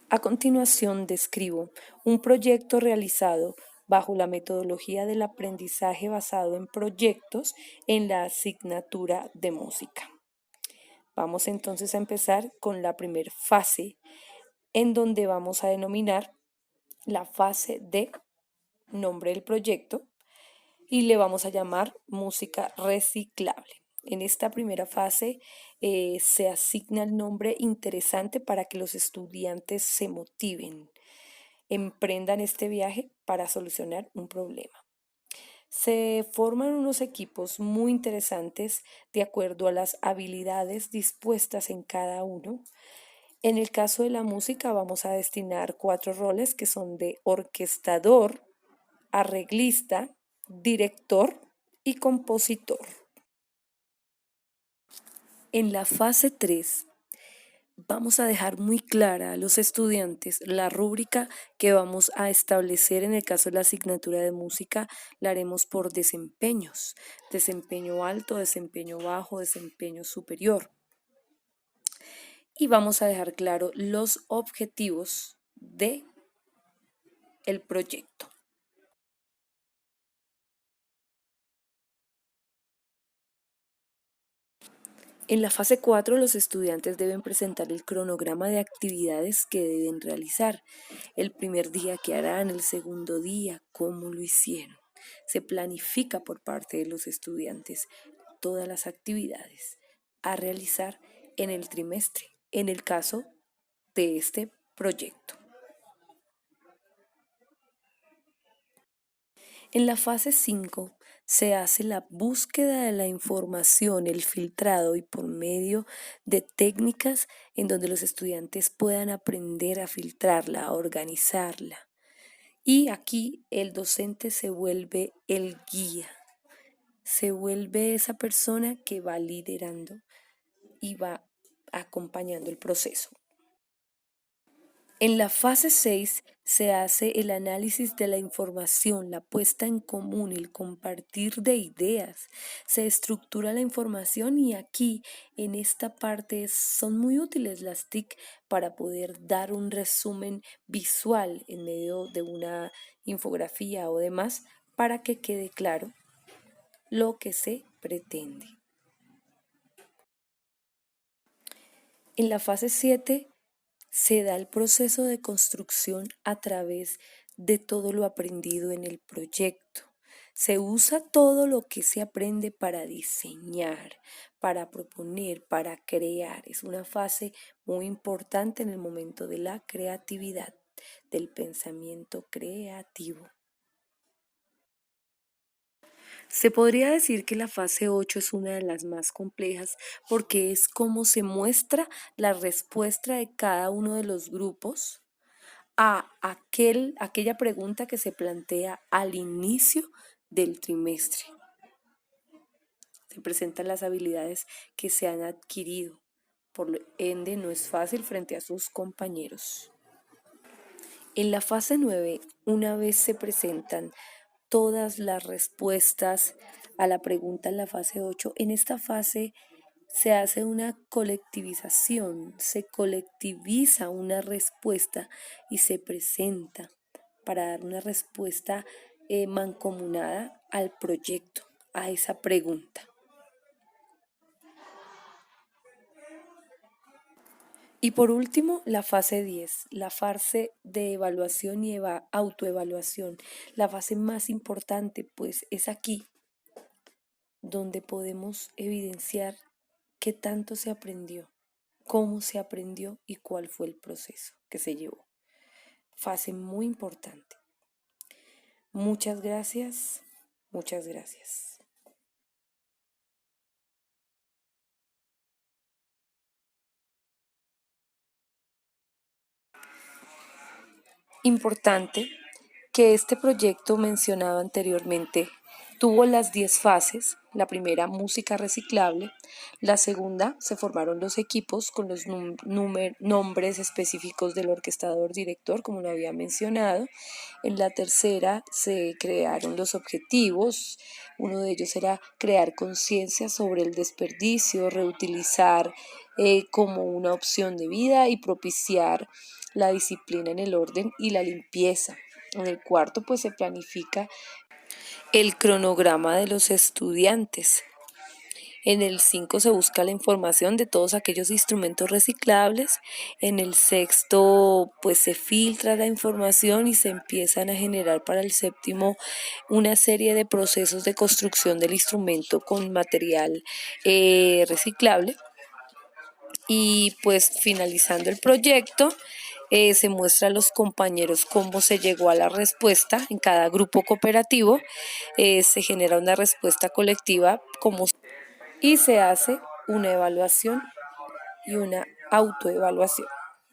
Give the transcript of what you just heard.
A continuación describo un proyecto realizado bajo la metodología del aprendizaje basado en proyectos en la asignatura de música. Vamos entonces a empezar con la primera fase, en donde vamos a denominar la fase de nombre del proyecto y le vamos a llamar música reciclable. En esta primera fase se asigna el nombre interesante para que los estudiantes se motiven, emprendan este viaje para solucionar un problema. Se forman unos equipos muy interesantes de acuerdo a las habilidades dispuestas en cada uno. En el caso de la música vamos a destinar 4 roles que son de orquestador, arreglista, director y compositor. En la fase 3 vamos a dejar muy clara a los estudiantes la rúbrica que vamos a establecer. En el caso de la asignatura de música, la haremos por desempeños: desempeño alto, desempeño bajo, desempeño superior. Y vamos a dejar claro los objetivos de el proyecto. En la fase 4, los estudiantes deben presentar el cronograma de actividades que deben realizar, el primer día que harán, el segundo día, cómo lo hicieron. Se planifica por parte de los estudiantes todas las actividades a realizar en el trimestre, en el caso de este proyecto. En la fase 5 se hace la búsqueda de la información, el filtrado, y por medio de técnicas en donde los estudiantes puedan aprender a filtrarla, a organizarla. Y aquí el docente se vuelve el guía, se vuelve esa persona que va liderando y va acompañando el proceso. En la fase 6 se hace el análisis de la información, la puesta en común, el compartir de ideas. Se estructura la información y aquí en esta parte son muy útiles las TIC para poder dar un resumen visual en medio de una infografía o demás para que quede claro lo que se pretende. En la fase 7 se da el proceso de construcción a través de todo lo aprendido en el proyecto. Se usa todo lo que se aprende para diseñar, para proponer, para crear. Es una fase muy importante en el momento de la creatividad, del pensamiento creativo. Se podría decir que la fase 8 es una de las más complejas porque es cómo se muestra la respuesta de cada uno de los grupos a aquella pregunta que se plantea al inicio del trimestre. Se presentan las habilidades que se han adquirido, por ende no es fácil frente a sus compañeros. En la fase 9, una vez se presentan todas las respuestas a la pregunta en la fase 8, en esta fase se hace una colectivización, se colectiviza una respuesta y se presenta para dar una respuesta mancomunada al proyecto, a esa pregunta. Y por último, la fase 10, la fase de evaluación y autoevaluación, la fase más importante, pues es aquí donde podemos evidenciar qué tanto se aprendió, cómo se aprendió y cuál fue el proceso que se llevó. Fase muy importante. Muchas gracias, muchas gracias. Importante que este proyecto mencionado anteriormente Tuvo las 10 fases, la primera música reciclable, la segunda se formaron los equipos con los nombres específicos del orquestador director, como lo había mencionado, en la tercera se crearon los objetivos, uno de ellos era crear conciencia sobre el desperdicio, reutilizar como una opción de vida y propiciar la disciplina en el orden y la limpieza. En el cuarto pues se planifica el cronograma de los estudiantes. En el 5 se busca la información de todos aquellos instrumentos reciclables. En el sexto, pues se filtra la información y se empiezan a generar para el séptimo una serie de procesos de construcción del instrumento con material reciclable. Y pues finalizando el proyecto, se muestra a los compañeros cómo se llegó a la respuesta en cada grupo cooperativo, se genera una respuesta colectiva y se hace una evaluación y una autoevaluación.